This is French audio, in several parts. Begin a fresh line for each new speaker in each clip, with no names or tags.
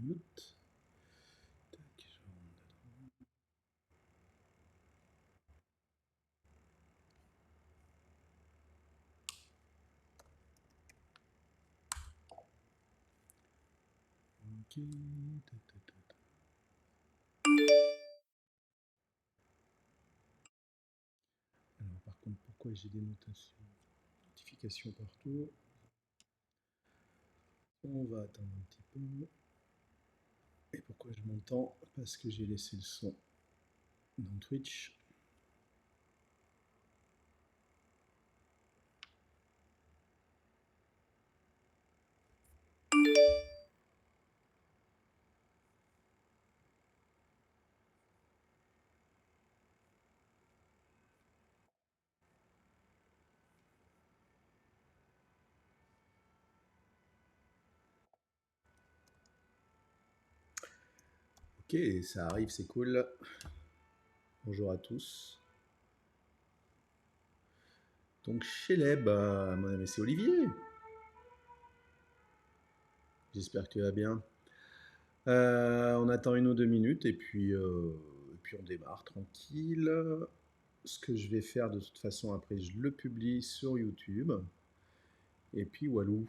mute. Tac, je rentre dedans. Ok. Alors par contre, pourquoi j'ai des notifications partout? On va attendre un petit peu. Et pourquoi je m'entends? Parce que j'ai laissé le son dans Twitch. Ok, ça arrive, c'est cool. Bonjour à tous. Donc chez Leb, mon ami c'est Olivier. J'espère que tu vas bien. On attend 1 ou 2 minutes et puis on démarre tranquille. Ce que je vais faire de toute façon après, je le publie sur YouTube. Et puis walou.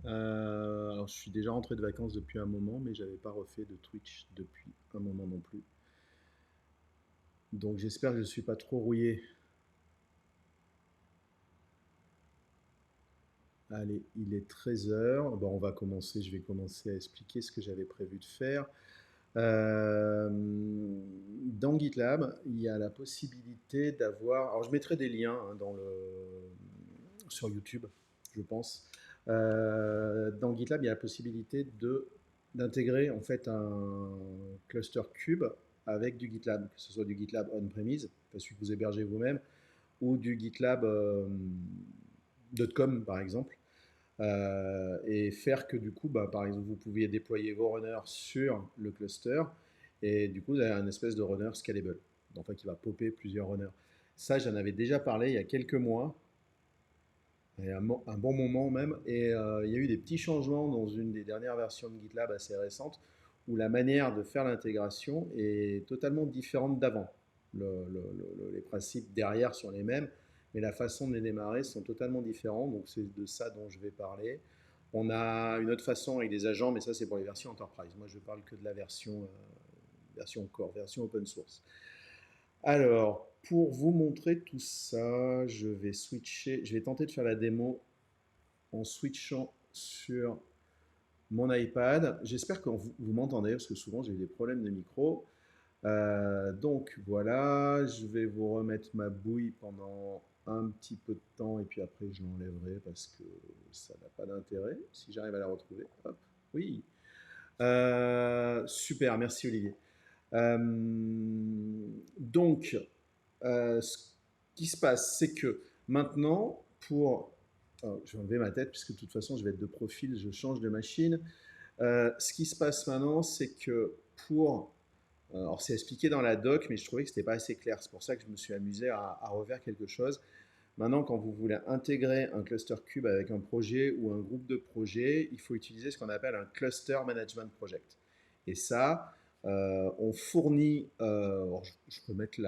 Alors je suis déjà rentré de vacances depuis un moment, mais j'avais pas refait de Twitch depuis un moment non plus. Donc j'espère que je ne suis pas trop rouillé. Allez, il est 13h. Bon, on va commencer, je vais commencer à expliquer ce que j'avais prévu de faire. Dans GitLab, il y a la possibilité d'avoir. Alors, je mettrai des liens sur YouTube, je pense. Dans GitLab, il y a la possibilité d'intégrer en fait un cluster Cube avec du GitLab, que ce soit du GitLab on-premise, celui que vous hébergez vous-même, ou du GitLab.com par exemple. Et faire que du coup, par exemple, vous pouviez déployer vos runners sur le cluster et du coup, vous avez un espèce de runner scalable, en fait, qui va popper plusieurs runners. Ça, j'en avais déjà parlé il y a quelques mois, et un bon moment même, et il y a eu des petits changements dans une des dernières versions de GitLab assez récentes où la manière de faire l'intégration est totalement différente d'avant. Les principes derrière sont les mêmes, mais la façon de les démarrer sont totalement différents, donc c'est de ça dont je vais parler. On a une autre façon avec des agents, mais ça c'est pour les versions enterprise. Moi je parle que de la version core, version open source. Alors, pour vous montrer tout ça, je vais tenter de faire la démo en switchant sur mon iPad. J'espère que vous m'entendez, parce que souvent j'ai eu des problèmes de micro. Donc voilà, je vais vous remettre ma bouille pendant un petit peu de temps et puis après je l'enlèverai parce que ça n'a pas d'intérêt. Si j'arrive à la retrouver, hop, oui. Super, merci Olivier. Donc, ce qui se passe, c'est que maintenant, je vais enlever ma tête puisque de toute façon je vais être de profil, je change de machine. Ce qui se passe maintenant, c'est que alors c'est expliqué dans la doc, mais je trouvais que ce n'était pas assez clair. C'est pour ça que je me suis amusé à refaire quelque chose. Maintenant, quand vous voulez intégrer un cluster cube avec un projet ou un groupe de projets, il faut utiliser ce qu'on appelle un cluster management project. Et ça, on fournit, je peux mettre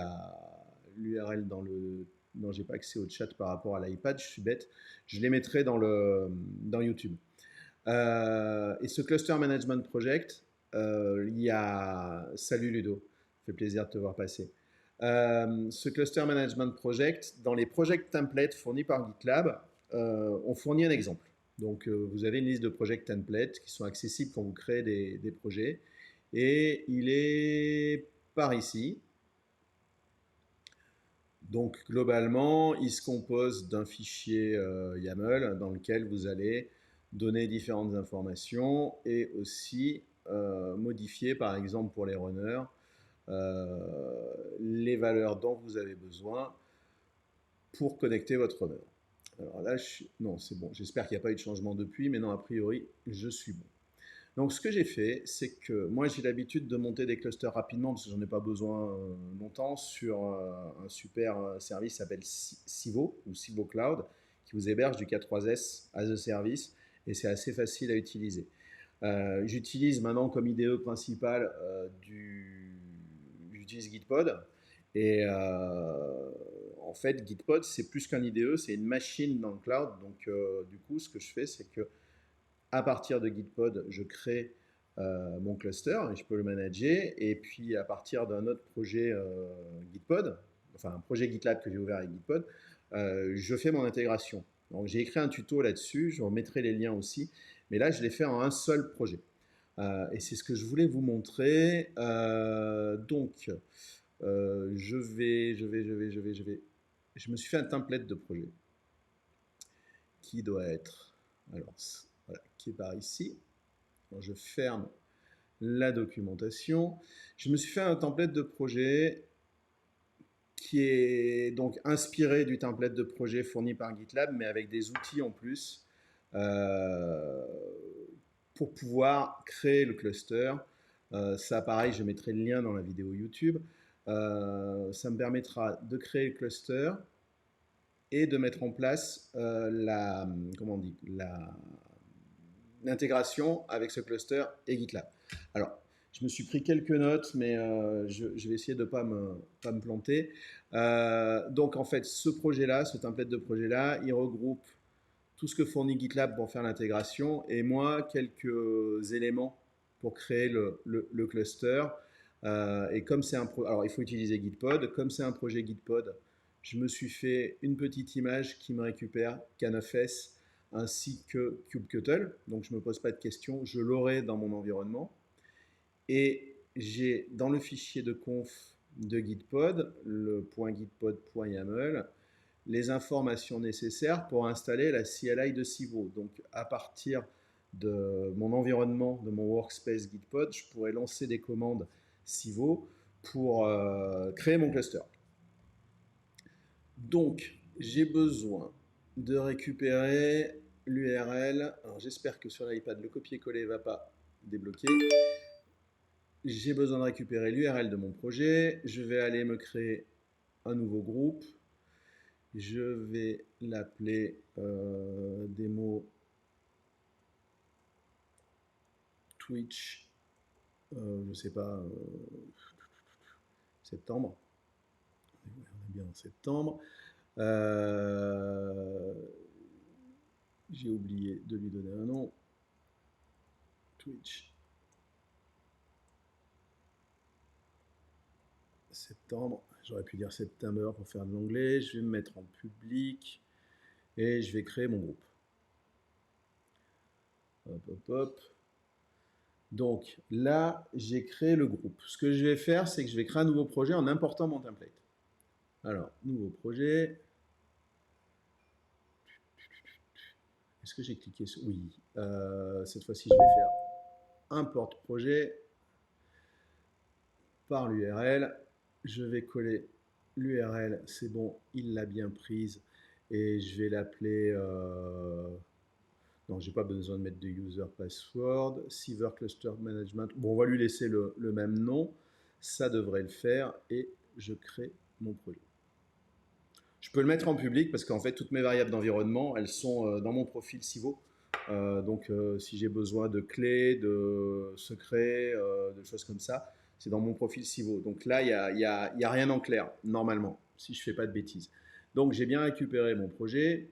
l'URL dans le. Non, j'ai pas accès au chat par rapport à l'iPad, je suis bête. Je les mettrai dans YouTube. Et ce cluster management project, il y a. Salut Ludo, ça fait plaisir de te voir passer. Ce cluster management project, dans les project templates fournis par GitLab, on fournit un exemple. Donc, vous avez une liste de project templates qui sont accessibles quand vous créez des projets. Et il est par ici. Donc, globalement, il se compose d'un fichier YAML dans lequel vous allez donner différentes informations et aussi modifier, par exemple pour les runners, les valeurs dont vous avez besoin pour connecter votre runner. Alors là, non, c'est bon. J'espère qu'il n'y a pas eu de changement depuis, mais non, a priori, je suis bon. Donc, ce que j'ai fait, c'est que moi, j'ai l'habitude de monter des clusters rapidement parce que j'en ai pas besoin longtemps sur un super service qui s'appelle Civo ou Civo Cloud qui vous héberge du K3S as a service et c'est assez facile à utiliser. J'utilise maintenant comme IDE principal j'utilise Gitpod. Et en fait, Gitpod, c'est plus qu'un IDE, c'est une machine dans le cloud. Donc, du coup, ce que je fais, c'est que à partir de Gitpod, je crée mon cluster et je peux le manager. Et puis, à partir d'un autre projet Gitpod, enfin un projet GitLab que j'ai ouvert avec Gitpod, je fais mon intégration. Donc, j'ai écrit un tuto là-dessus, je remettrai les liens aussi. Mais là, je l'ai fait en un seul projet. Et c'est ce que je voulais vous montrer. Donc, je me suis fait un template de projet qui doit être, alors, voilà, qui est par ici. Alors, je ferme la documentation. Je me suis fait un template de projet qui est donc inspiré du template de projet fourni par GitLab, mais avec des outils en plus euh, pour pouvoir créer le cluster. Ça, pareil, je mettrai le lien dans la vidéo YouTube. Ça me permettra de créer le cluster et de mettre en place comment on dit, l'intégration avec ce cluster et GitLab. Alors, je me suis pris quelques notes, mais je vais essayer de ne pas me planter. Donc, en fait, ce projet-là, ce template de projet-là, il regroupe tout ce que fournit GitLab pour faire l'intégration et moi, quelques éléments pour créer le cluster. Et comme c'est alors il faut utiliser Gitpod. Comme c'est un projet Gitpod, je me suis fait une petite image qui me récupère K9S ainsi que kubectl. Donc je ne me pose pas de questions, je l'aurai dans mon environnement. Et j'ai dans le fichier de conf de Gitpod, le .gitpod.yaml, les informations nécessaires pour installer la CLI de Civo. Donc à partir de mon environnement, de mon workspace Gitpod, je pourrais lancer des commandes Civo pour créer mon cluster. Donc j'ai besoin de récupérer l'URL. Alors j'espère que sur l'iPad le copier-coller ne va pas débloquer. J'ai besoin de récupérer l'URL de mon projet. Je vais aller me créer un nouveau groupe. Je vais l'appeler démo Twitch, je ne sais pas, septembre. On est bien en septembre. J'ai oublié de lui donner un nom. Twitch. Septembre. J'aurais pu dire September pour faire de l'anglais. Je vais me mettre en public et je vais créer mon groupe. Hop, hop, hop. Donc là, j'ai créé le groupe. Ce que je vais faire, c'est que je vais créer un nouveau projet en important mon template. Alors, nouveau projet. Est-ce que j'ai cliqué sur... Oui. Cette fois-ci, je vais faire import projet par l'URL. Je vais coller l'URL. C'est bon, il l'a bien prise. Et je vais l'appeler... Non, j'ai pas besoin de mettre de user password. Silver Cluster Management. Bon, on va lui laisser le même nom. Ça devrait le faire. Et je crée mon projet. Je peux le mettre en public parce qu'en fait, toutes mes variables d'environnement, elles sont dans mon profil Civo. Donc, si j'ai besoin de clés, de secrets, de choses comme ça, c'est dans mon profil Civo. Donc là, il n'y a rien en clair, normalement, si je ne fais pas de bêtises. Donc, j'ai bien récupéré mon projet.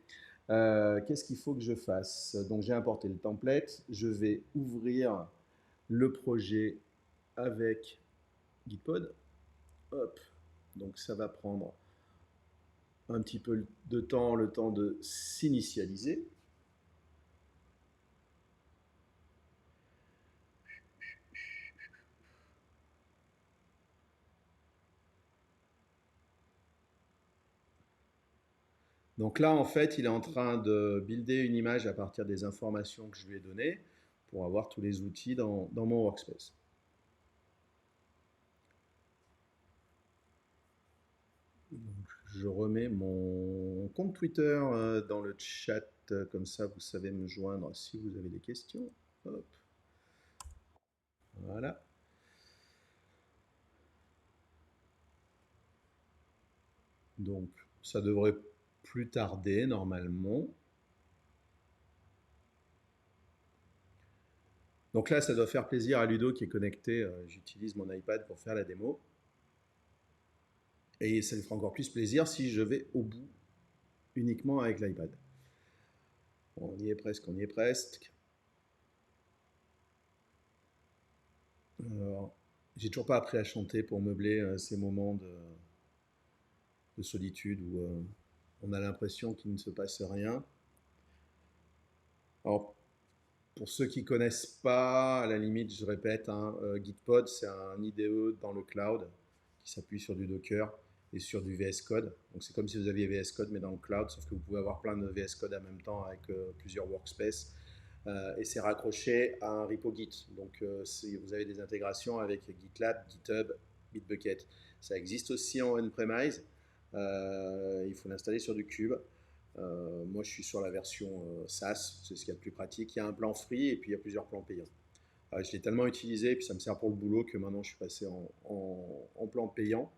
Qu'est-ce qu'il faut que je fasse? Donc, j'ai importé le template. Je vais ouvrir le projet avec Gitpod. Hop. Donc, ça va prendre un petit peu de temps, le temps de s'initialiser. Donc là, en fait, il est en train de builder une image à partir des informations que je lui ai données pour avoir tous les outils dans mon workspace. Donc, je remets mon compte Twitter dans le chat, comme ça vous savez me joindre si vous avez des questions. Hop. Voilà. Donc, ça devrait plus tarder normalement. Donc là, ça doit faire plaisir à Ludo qui est connecté. J'utilise mon iPad pour faire la démo. Et ça lui fera encore plus plaisir si je vais au bout uniquement avec l'iPad. On y est presque, on y est presque. Alors, j'ai toujours pas appris à chanter pour meubler ces moments de solitude où on a l'impression qu'il ne se passe rien. Alors, pour ceux qui connaissent pas, à la limite, je répète, hein, Gitpod, c'est un IDE dans le cloud qui s'appuie sur du Docker et sur du VS Code. Donc c'est comme si vous aviez VS Code mais dans le cloud, sauf que vous pouvez avoir plein de VS Code en même temps avec plusieurs workspaces. Et c'est raccroché à un repo Git. Donc vous avez des intégrations avec GitLab, GitHub, Bitbucket. Ça existe aussi en on-premise. Il faut l'installer sur du cube. Moi, je suis sur la version SaaS, c'est ce qu'il y a de plus pratique. Il y a un plan free et puis il y a plusieurs plans payants. Je l'ai tellement utilisé et puis ça me sert pour le boulot que maintenant je suis passé en plan payant.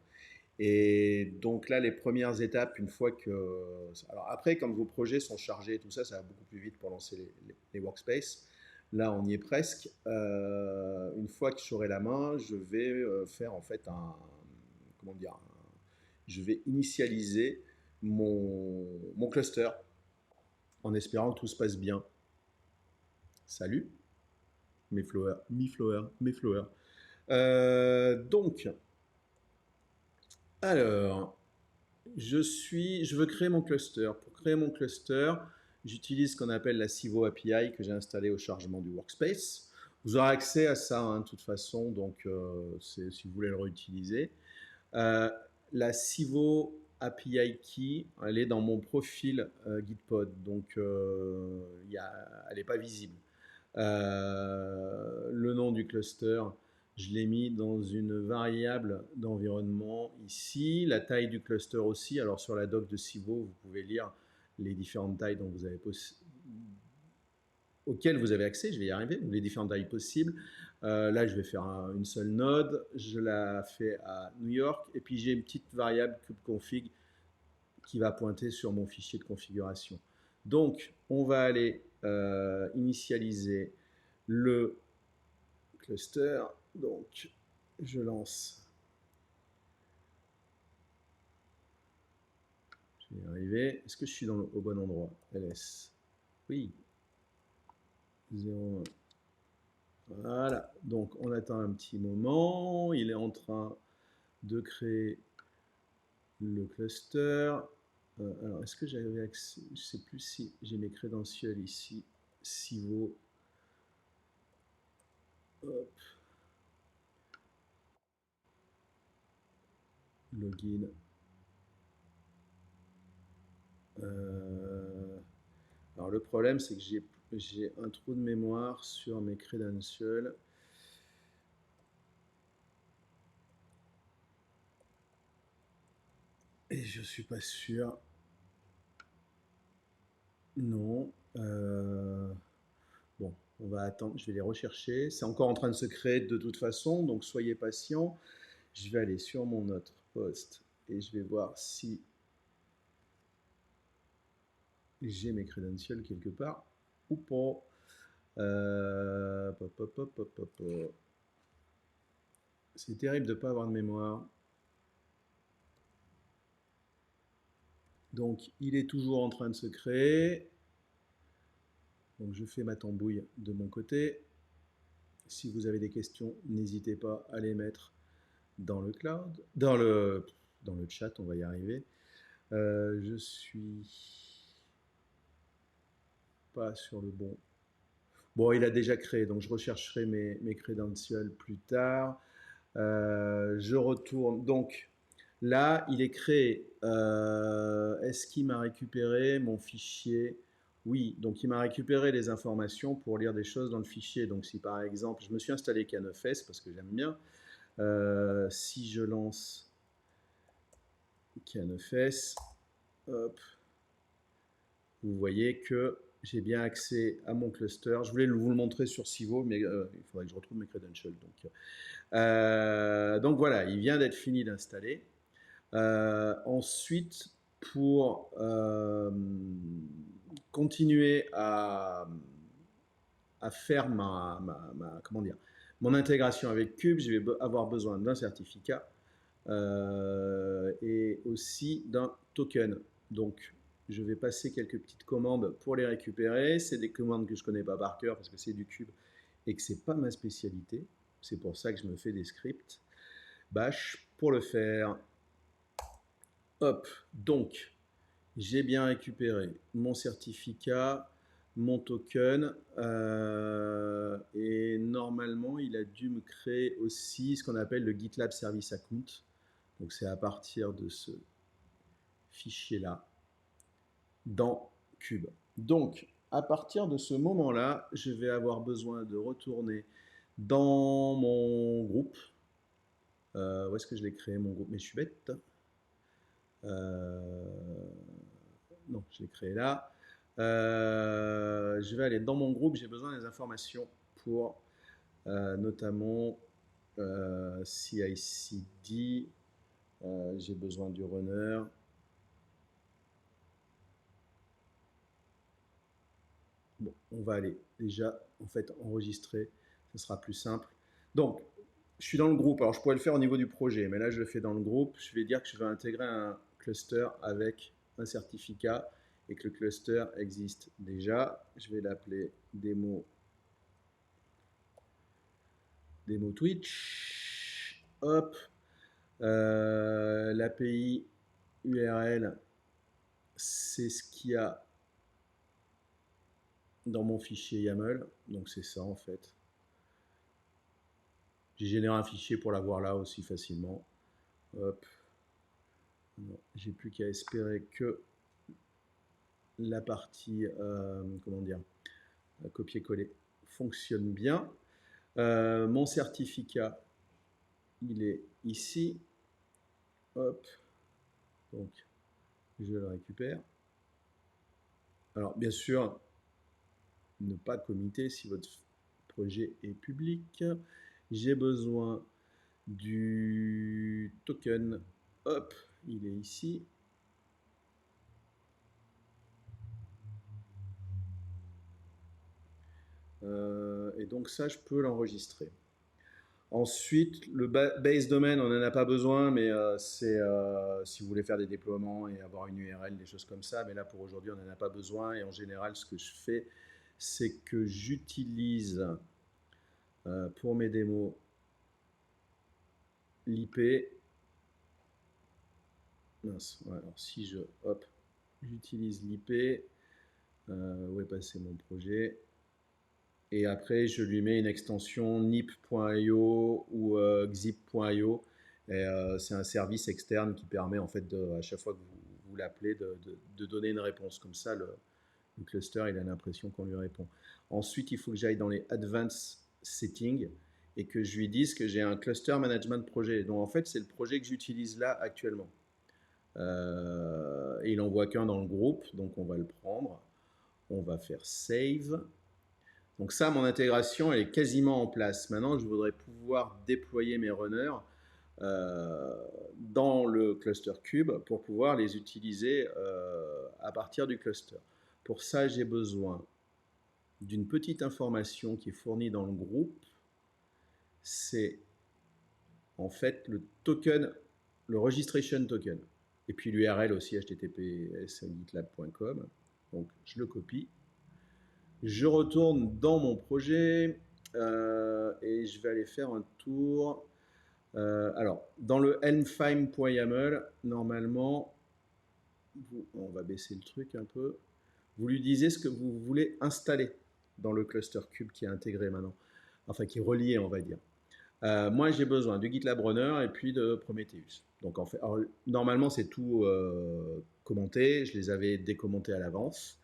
Et donc là, les premières étapes, une fois que... Alors après, quand vos projets sont chargés et tout ça, ça va beaucoup plus vite pour lancer les workspaces. Là, on y est presque. Une fois que j'aurai la main, je vais faire en fait un... Comment dire, je vais initialiser mon cluster en espérant que tout se passe bien. Salut, mes flowers, mes flowers. Donc, alors, je veux créer mon cluster. Pour créer mon cluster, j'utilise ce qu'on appelle la Civo API que j'ai installée au chargement du workspace. Vous aurez accès à ça, hein, de toute façon, donc si vous voulez le réutiliser. La Civo API Key, elle est dans mon profil Gitpod, donc elle n'est pas visible. Le nom du cluster, je l'ai mis dans une variable d'environnement ici. La taille du cluster aussi. Alors sur la doc de Civo, vous pouvez lire les différentes tailles dont vous avez auxquelles vous avez accès. Je vais y arriver. Les différentes tailles possibles. Là, je vais faire une seule node. Je la fais à New York. Et puis j'ai une petite variable kubeconfig qui va pointer sur mon fichier de configuration. Donc, on va aller initialiser le cluster. Donc, je lance. Je vais y arriver. Est-ce que je suis au bon endroit? LS. Oui. 0. Voilà. Donc, on attend un petit moment. Il est en train de créer le cluster. Alors, est-ce que j'avais accès? Je ne sais plus si j'ai mes crédentiels ici. Civo. Hop. Login. Alors le problème, c'est que j'ai un trou de mémoire sur mes credentials. Et je suis pas sûr. Non. Bon, on va attendre. Je vais les rechercher. C'est encore en train de se créer de toute façon, donc soyez patient. Je vais aller sur mon autre poste et je vais voir si j'ai mes credentials quelque part ou pas. C'est terrible de ne pas avoir de mémoire. Donc, il est toujours en train de se créer. Donc, je fais ma tambouille de mon côté. Si vous avez des questions, n'hésitez pas à les mettre dans le cloud, dans le chat, on va y arriver. Je suis pas sur le bon. Bon, il a déjà créé, donc je rechercherai mes credentials plus tard. Je retourne. Donc, là, il est créé. Est-ce qu'il m'a récupéré mon fichier? Oui, donc il m'a récupéré les informations pour lire des choses dans le fichier. Donc si par exemple, je me suis installé K9S parce que j'aime bien. Si je lance K9S, hop, vous voyez que j'ai bien accès à mon cluster. Je voulais vous le montrer sur Civo, mais il faudrait que je retrouve mes credentials. Donc voilà, il vient d'être fini d'installer. Ensuite, pour continuer à à faire comment dire, mon intégration avec Cube, je vais avoir besoin d'un certificat et aussi d'un token. Donc, je vais passer quelques petites commandes pour les récupérer. C'est des commandes que je ne connais pas par cœur parce que c'est du Cube et que ce n'est pas ma spécialité. C'est pour ça que je me fais des scripts bash pour le faire. Hop, donc j'ai bien récupéré mon certificat, mon token, et normalement il a dû me créer aussi ce qu'on appelle le GitLab Service Account. Donc c'est à partir de ce fichier-là dans Cube. Donc à partir de ce moment-là, je vais avoir besoin de retourner dans mon groupe. Où est-ce que je l'ai créé mon groupe? Mais je suis bête. Non, je l'ai créé là. Je vais aller dans mon groupe, j'ai besoin des informations pour notamment CI/CD, j'ai besoin du runner. Bon, on va aller déjà en fait enregistrer, ce sera plus simple. Donc, je suis dans le groupe, alors je pourrais le faire au niveau du projet, mais là je le fais dans le groupe. Je vais dire que je vais intégrer un cluster avec un certificat et que le cluster existe déjà. Je vais l'appeler démo Twitch. Hop. L'API URL, c'est ce qu'il y a dans mon fichier YAML. Donc c'est ça en fait. J'ai généré un fichier pour l'avoir là aussi facilement. Hop. J'ai plus qu'à espérer que la partie, comment dire, copier-coller fonctionne bien. Mon certificat, il est ici. Hop. Donc, je le récupère. Alors, bien sûr, ne pas commiter si votre projet est public. J'ai besoin du token. Hop, il est ici. Et donc ça, je peux l'enregistrer. Ensuite, le base domain, on n'en a pas besoin, mais c'est si vous voulez faire des déploiements et avoir une URL, des choses comme ça. Mais là, pour aujourd'hui, on n'en a pas besoin. Et en général, ce que je fais, c'est que j'utilise pour mes démos l'IP. Mince, ouais, alors si je, hop, j'utilise l'IP, où est passé mon projet? Et après, je lui mets une extension nip.io ou xip.io. C'est un service externe qui permet, en fait, à chaque fois que vous l'appelez, de donner une réponse. Comme ça, le cluster, il a l'impression qu'on lui répond. Ensuite, il faut que j'aille dans les Advanced Settings et que je lui dise que j'ai un Cluster Management Projet. Donc, en fait, c'est le projet que j'utilise là actuellement. Et il n'en voit qu'un dans le groupe, donc on va le prendre. On va faire Save. Donc ça, mon intégration, elle est quasiment en place. Maintenant, je voudrais pouvoir déployer mes runners dans le cluster Cube pour pouvoir les utiliser à partir du cluster. Pour ça, j'ai besoin d'une petite information qui est fournie dans le groupe. C'est en fait le token, le registration token. Et puis l'URL aussi, https://gitlab.com. Donc je le copie. Je retourne dans mon projet et je vais aller faire un tour. Alors, dans le helmfime.yaml, normalement, on va baisser le truc un peu. Vous lui disiez ce que vous voulez installer dans le cluster Cube qui est intégré maintenant, enfin qui est relié, on va dire. Moi, j'ai besoin du GitLab Runner et puis de Prometheus. Donc, en fait, alors, normalement, c'est tout commenté. Je les avais décommentés à l'avance.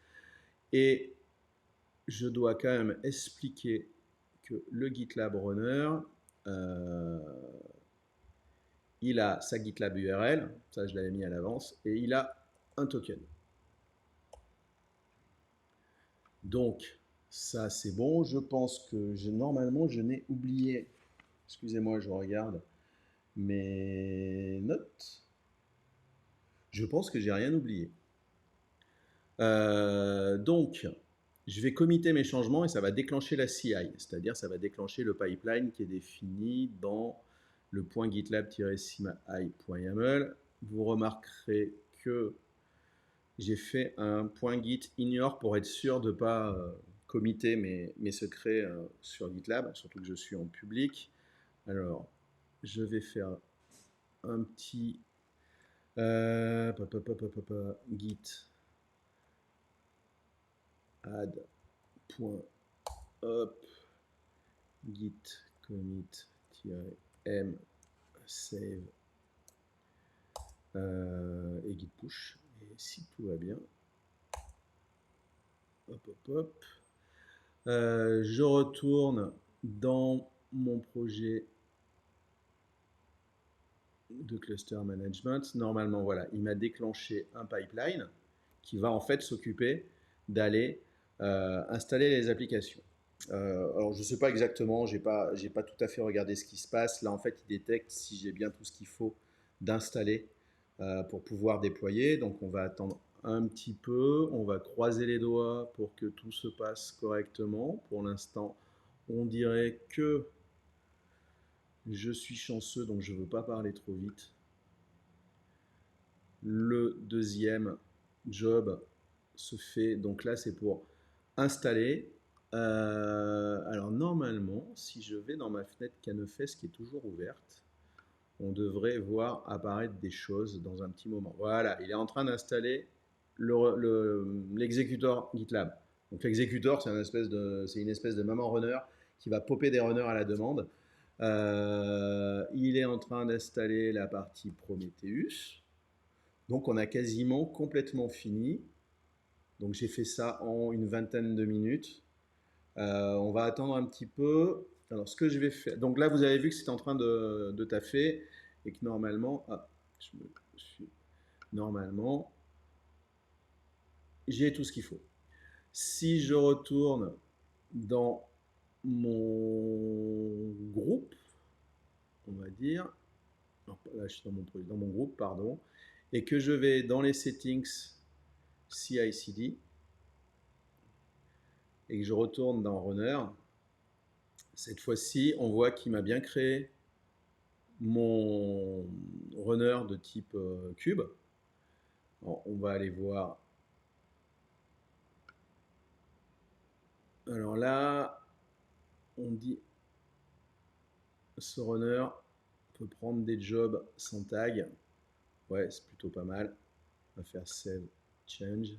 Et je dois quand même expliquer que le GitLab Runner, il a sa GitLab URL, ça je l'avais mis à l'avance, et il a un token. Donc, ça c'est bon. Je pense que normalement, je n'ai oublié. Excusez-moi, je regarde mes notes. Je pense que j'ai rien oublié. Donc, je vais committer mes changements et ça va déclencher la CI, c'est-à-dire ça va déclencher le pipeline qui est défini dans le point gitlab-cmi.yaml. Vous remarquerez que j'ai fait un point git ignore pour être sûr de ne pas committer mes secrets sur GitLab, surtout que je suis en public. Alors, je vais faire un petit git add point up git commit-m save et git push. Et si tout va bien, hop. Je retourne dans mon projet de cluster management. Normalement, voilà, il m'a déclenché un pipeline qui va en fait s'occuper d'aller installer les applications. Alors, je ne sais pas exactement, j'ai pas tout à fait regardé ce qui se passe. Là, en fait, il détecte si j'ai bien tout ce qu'il faut d'installer pour pouvoir déployer. Donc, on va attendre un petit peu. On va croiser les doigts pour que tout se passe correctement. Pour l'instant, on dirait que je suis chanceux, donc je ne veux pas parler trop vite. Le deuxième job se fait, donc là c'est pour installer. Alors normalement, si je vais dans ma fenêtre Canefest qui est toujours ouverte, on devrait voir apparaître des choses dans un petit moment. Voilà, il est en train d'installer l'exécuteur GitLab. Donc l'exécuteur, c'est une espèce de maman runner qui va popper des runners à la demande. Il est en train d'installer la partie Prometheus. Donc on a quasiment complètement fini. Donc j'ai fait ça en une vingtaine de minutes. On va attendre un petit peu. Alors ce que je vais faire. Donc là vous avez vu que c'est en train de taffer et que normalement. Normalement, j'ai tout ce qu'il faut. Si je retourne dans mon groupe, on va dire. Là je suis dans mon groupe, pardon. Et que je vais dans les settings CI/CD et que je retourne dans Runner, cette fois-ci, on voit qu'il m'a bien créé mon runner de type cube. Alors, on va aller voir. Alors là, on dit ce runner peut prendre des jobs sans tag. Ouais, c'est plutôt pas mal. On va faire save change.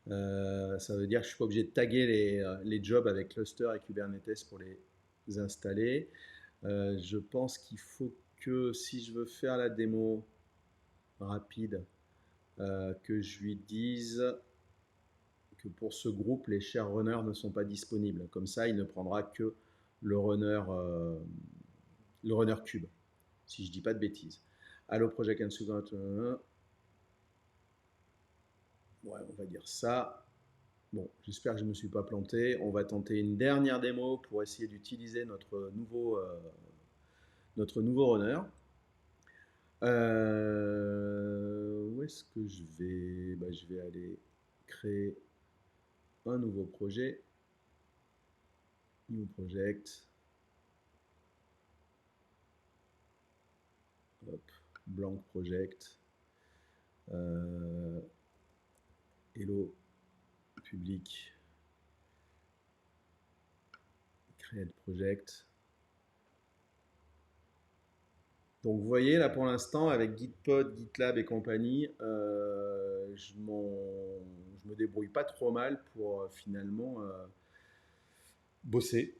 Ça veut dire que je ne suis pas obligé de taguer les jobs avec cluster et Kubernetes pour les installer. Je pense qu'il faut que si je veux faire la démo rapide, que je lui dise que pour ce groupe, les share runners ne sont pas disponibles. Comme ça, il ne prendra que le runner cube, si je ne dis pas de bêtises. Allo project and suivant. Ouais, on va dire ça. Bon, j'espère que je ne me suis pas planté. On va tenter une dernière démo pour essayer d'utiliser notre nouveau runner. Où est-ce que je vais? Je vais aller créer un nouveau projet. New project. Hop, blank project. Hello, public. Create project. Donc vous voyez là pour l'instant avec Gitpod, GitLab et compagnie, je me débrouille pas trop mal pour finalement bosser,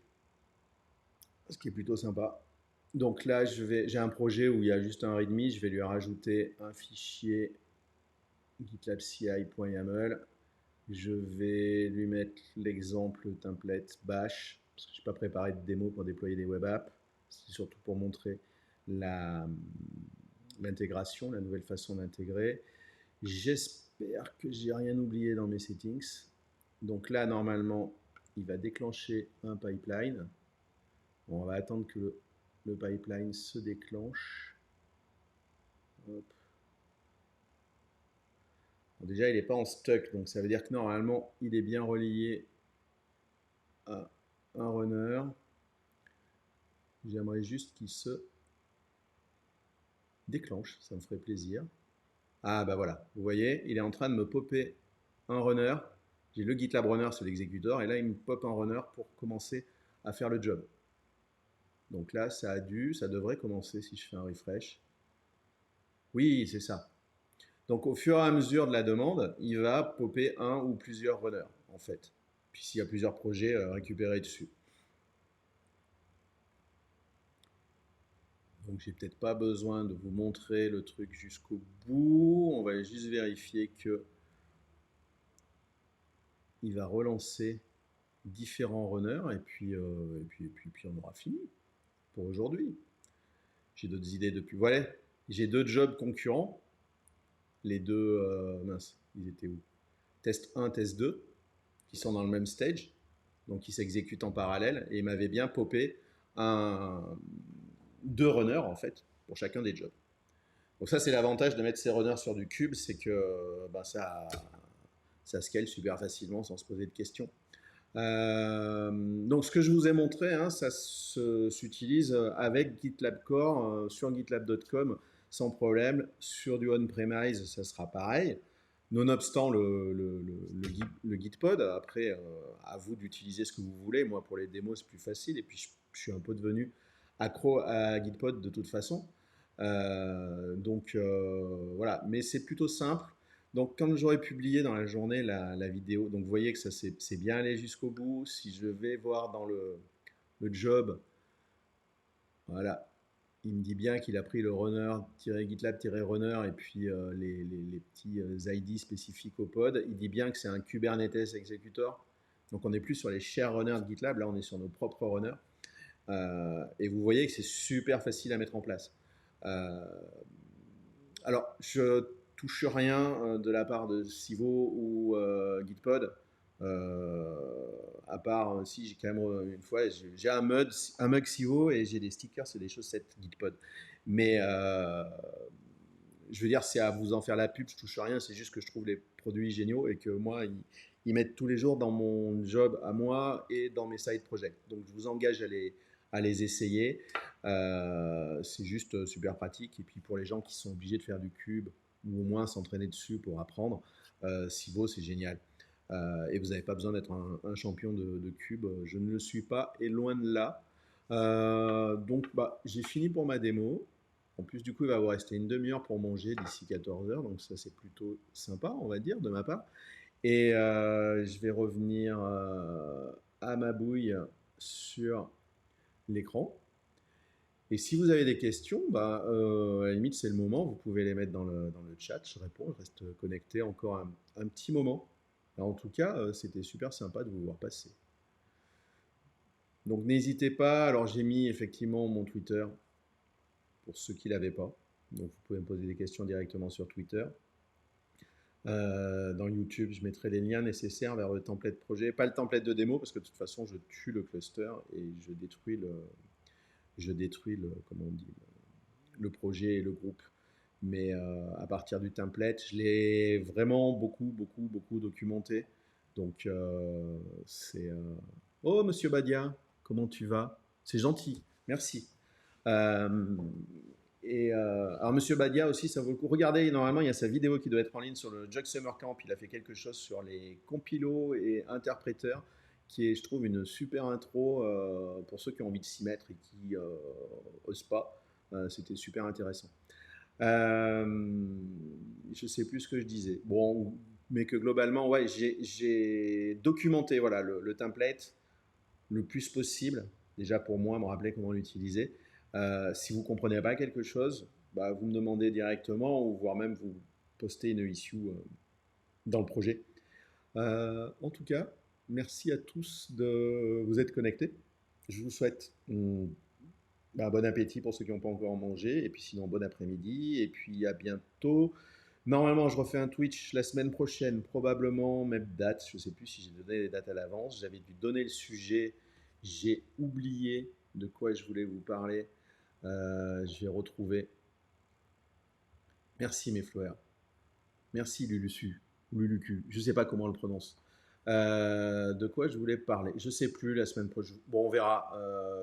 ce qui est plutôt sympa. Donc là j'ai un projet où il y a juste un readme, je vais lui rajouter un fichier GitLab CI.yaml. Je vais lui mettre l'exemple template bash, parce que je n'ai pas préparé de démo pour déployer des web apps. C'est surtout pour montrer l'intégration, la nouvelle façon d'intégrer. J'espère que j'ai rien oublié dans mes settings. Donc là, normalement, il va déclencher un pipeline. Bon, on va attendre que le pipeline se déclenche. Hop. Déjà, il n'est pas en stuck, donc ça veut dire que normalement, il est bien relié à un runner. J'aimerais juste qu'il se déclenche, ça me ferait plaisir. Ah bah voilà, vous voyez, il est en train de me popper un runner. J'ai le GitLab runner sur l'exécuteur et là il me pop un runner pour commencer à faire le job. Donc là ça devrait commencer si je fais un refresh. Oui, c'est ça. Donc au fur et à mesure de la demande, il va popper un ou plusieurs runners en fait. Puis s'il y a plusieurs projets récupérés dessus. Donc j'ai peut-être pas besoin de vous montrer le truc jusqu'au bout. On va juste vérifier que il va relancer différents runners et puis on aura fini pour aujourd'hui. J'ai d'autres idées depuis. Voilà, j'ai deux jobs concurrents. Les deux, mince, ils étaient où? Test 1, test 2, qui sont dans le même stage, donc ils s'exécutent en parallèle et il m'avait bien popé deux runners en fait pour chacun des jobs. Donc ça c'est l'avantage de mettre ces runners sur du cube, c'est que ça scale super facilement sans se poser de questions. Donc ce que je vous ai montré, hein, ça s'utilise avec GitLab Core sur gitlab.com sans problème. Sur du on-premise, ça sera pareil. Nonobstant le Gitpod, après, à vous d'utiliser ce que vous voulez. Moi, pour les démos, c'est plus facile. Et puis, je suis un peu devenu accro à Gitpod de toute façon. Voilà, mais c'est plutôt simple. Donc, quand j'aurai publié dans la journée la vidéo, donc vous voyez que ça c'est bien allé jusqu'au bout. Si je vais voir dans le job, voilà, il me dit bien qu'il a pris le runner-gitlab-runner et puis les petits ID spécifiques au pod. Il dit bien que c'est un Kubernetes executor. Donc, on n'est plus sur les shared runners de GitLab, là, on est sur nos propres runners. Et vous voyez que c'est super facile à mettre en place. Alors, je touche rien de la part de Civo ou Gitpod. À part si j'ai quand même une fois j'ai un mug Civo et j'ai des stickers et des chaussettes Gitpod. Mais je veux dire, c'est à vous en faire la pub, je touche rien, c'est juste que je trouve les produits géniaux et que moi, ils mettent tous les jours dans mon job à moi et dans mes side projects. Donc je vous engage à les essayer. C'est juste super pratique. Et puis pour les gens qui sont obligés de faire du cube ou au moins s'entraîner dessus pour apprendre, Civo, c'est génial. Et vous n'avez pas besoin d'être un champion de cube. Je ne le suis pas et loin de là. Donc j'ai fini pour ma démo. En plus, du coup, il va vous rester une demi-heure pour manger d'ici 14 heures. Donc ça, c'est plutôt sympa, on va dire, de ma part. Et je vais revenir à ma bouille sur l'écran. Et si vous avez des questions, à la limite, c'est le moment. Vous pouvez les mettre dans le chat. Je réponds. Je reste connecté encore un petit moment. Alors, en tout cas, c'était super sympa de vous voir passer. Donc, n'hésitez pas. Alors, j'ai mis effectivement mon Twitter pour ceux qui ne l'avaient pas. Donc, vous pouvez me poser des questions directement sur Twitter. Dans YouTube, je mettrai les liens nécessaires vers le template projet. Pas le template de démo, parce que de toute façon, je tue le cluster et je détruis comment on dit, le projet et le groupe. Mais à partir du template, je l'ai vraiment beaucoup documenté. Donc, c'est... Oh, Monsieur Badia, comment tu vas? C'est gentil, merci. Alors, Monsieur Badia aussi, ça vaut le coup. Regardez, normalement, il y a sa vidéo qui doit être en ligne sur le Jug Summer Camp. Il a fait quelque chose sur les compilos et interpréteurs, qui est, je trouve, une super intro pour ceux qui ont envie de s'y mettre et qui n'osent pas. C'était super intéressant. Je ne sais plus ce que je disais. Bon, mais que globalement, ouais, j'ai documenté voilà, le template le plus possible. Déjà pour moi, me rappeler comment l'utiliser. Si vous ne comprenez pas quelque chose, vous me demandez directement ou voire même vous postez une issue dans le projet. En tout cas, merci à tous de vous être connectés. Je vous souhaite bon appétit pour ceux qui n'ont pas encore mangé, et puis sinon bon après-midi, et puis à bientôt. Normalement, je refais un Twitch la semaine prochaine, probablement même date. Je ne sais plus si j'ai donné les dates à l'avance. J'avais dû donner le sujet. J'ai oublié de quoi je voulais vous parler. Je vais retrouver. Merci mes fleurs. Merci Lulusu. ou Lulucu, je ne sais pas comment on le prononce. De quoi je voulais parler? Je ne sais plus la semaine prochaine. Bon, on verra.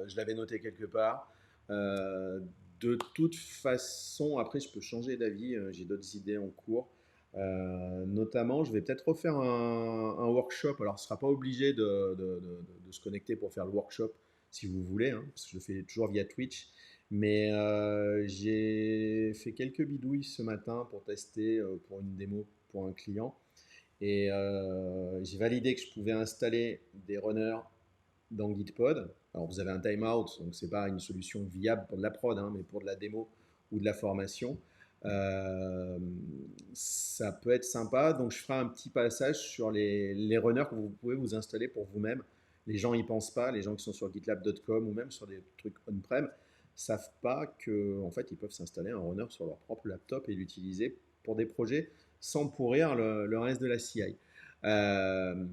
Je l'avais noté quelque part. Euh, de toute façon, après, je peux changer d'avis. J'ai d'autres idées en cours. Notamment, je vais peut-être refaire un workshop. Alors, ce ne sera pas obligé de se connecter pour faire le workshop si vous voulez, hein, parce que je le fais toujours via Twitch. Mais j'ai fait quelques bidouilles ce matin pour tester pour une démo pour un client. Et j'ai validé que je pouvais installer des runners dans Gitpod. Alors vous avez un timeout, donc c'est pas une solution viable pour de la prod, hein, mais pour de la démo ou de la formation. Euh, Ça peut être sympa. Donc je ferai un petit passage sur les runners que vous pouvez vous installer pour vous-même. Les gens y pensent pas, les gens qui sont sur gitlab.com ou même sur des trucs on-prem savent pas que en fait ils peuvent s'installer un runner sur leur propre laptop et l'utiliser pour des projets sans pourrir le reste de la CI. Euh,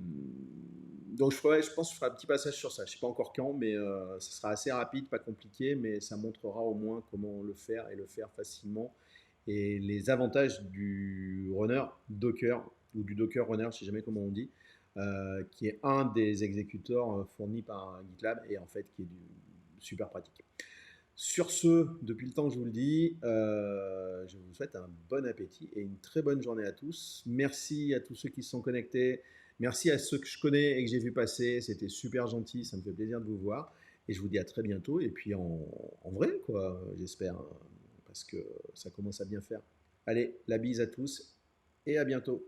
donc je pense que je ferai un petit passage sur ça. Je ne sais pas encore quand, mais ça sera assez rapide, pas compliqué, mais ça montrera au moins comment le faire et le faire facilement. Et les avantages du runner Docker, ou du Docker runner, je ne sais jamais comment on dit, qui est un des exécuteurs fournis par GitLab et en fait qui est super pratique. Sur ce, depuis le temps que je vous le dis, je vous souhaite un bon appétit et une très bonne journée à tous. Merci à tous ceux qui se sont connectés. Merci à ceux que je connais et que j'ai vu passer. C'était super gentil. Ça me fait plaisir de vous voir. Et je vous dis à très bientôt. Et puis en vrai, quoi, j'espère, hein, parce que ça commence à bien faire. Allez, la bise à tous et à bientôt.